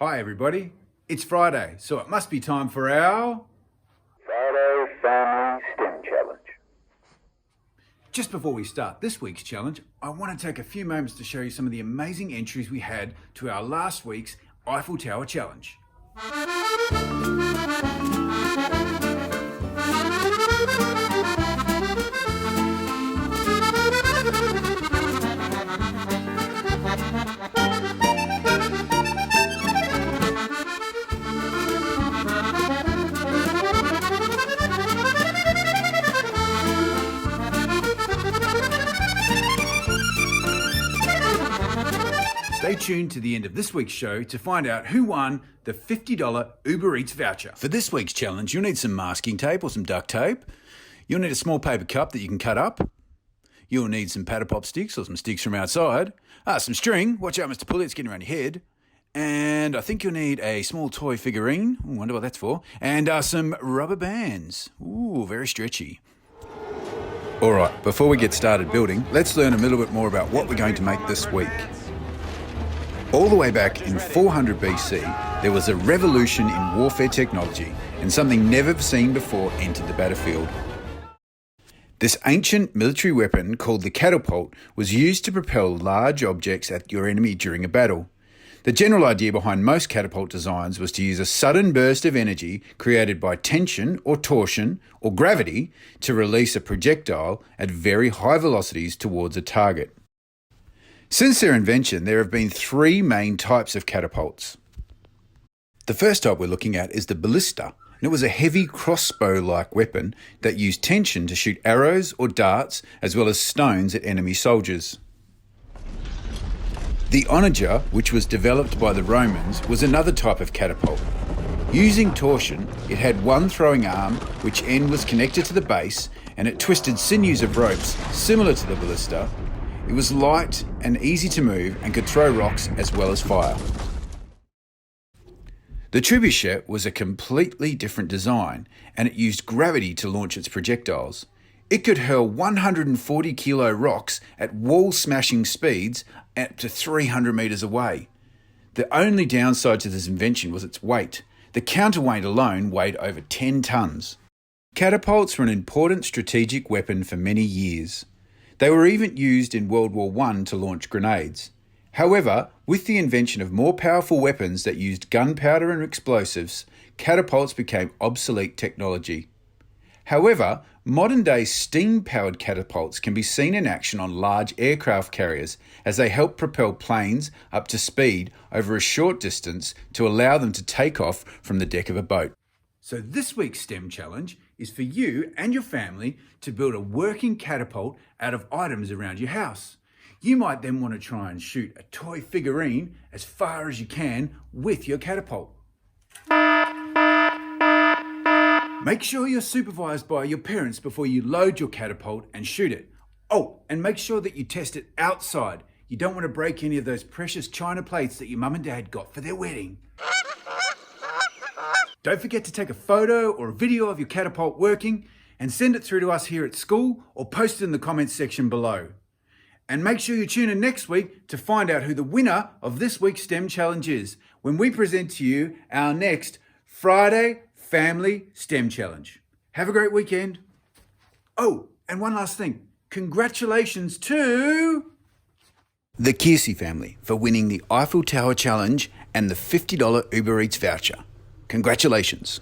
Hi everybody, it's Friday, so it must be time for our Friday Family STEM Challenge. Just before we start this week's challenge, I want to take a few moments to show you some of the amazing entries we had to our last week's Eiffel Tower Challenge. Stay tuned to the end of this week's show to find out who won the $50 Uber Eats voucher. For this week's challenge, you'll need some masking tape or some duct tape. You'll need a small paper cup that you can cut up. You'll need some patter pop sticks or some sticks from outside. Some string. Watch out, Mr. Pulley, it's getting around your head. And I think you'll need a small toy figurine. I wonder what that's for. And some rubber bands. Ooh, very stretchy. All right, before we get started building, let's learn a little bit more about what we're going to make this week. All the way back in 400 BC, there was a revolution in warfare technology, and something never seen before entered the battlefield. This ancient military weapon, called the catapult, was used to propel large objects at your enemy during a battle. The general idea behind most catapult designs was to use a sudden burst of energy created by tension or torsion or gravity to release a projectile at very high velocities towards a target. Since their invention, there have been three main types of catapults. The first type we're looking at is the ballista, and it was a heavy crossbow-like weapon that used tension to shoot arrows or darts as well as stones at enemy soldiers. The onager, which was developed by the Romans, was another type of catapult. Using torsion, it had one throwing arm, which end was connected to the base, and it twisted sinews of ropes similar to the ballista. It was light and easy to move and could throw rocks as well as fire. The trebuchet was a completely different design, and it used gravity to launch its projectiles. It could hurl 140 kilo rocks at wall-smashing speeds up to 300 metres away. The only downside to this invention was its weight. The counterweight alone weighed over 10 tonnes. Catapults were an important strategic weapon for many years. They were even used in World War I to launch grenades. However, with the invention of more powerful weapons that used gunpowder and explosives, catapults became obsolete technology. However, modern-day steam-powered catapults can be seen in action on large aircraft carriers as they help propel planes up to speed over a short distance to allow them to take off from the deck of a boat. So this week's STEM challenge is for you and your family to build a working catapult out of items around your house. You might then want to try and shoot a toy figurine as far as you can with your catapult. Make sure you're supervised by your parents before you load your catapult and shoot it. Oh, and make sure that you test it outside. You don't want to break any of those precious china plates that your mum and dad got for their wedding. Don't forget to take a photo or a video of your catapult working and send it through to us here at school or post it in the comments section below. And make sure you tune in next week to find out who the winner of this week's STEM challenge is when we present to you our next Friday Family STEM Challenge. Have a great weekend. Oh, and one last thing. Congratulations to the Kiersey family for winning the Eiffel Tower Challenge and the $50 Uber Eats voucher. Congratulations.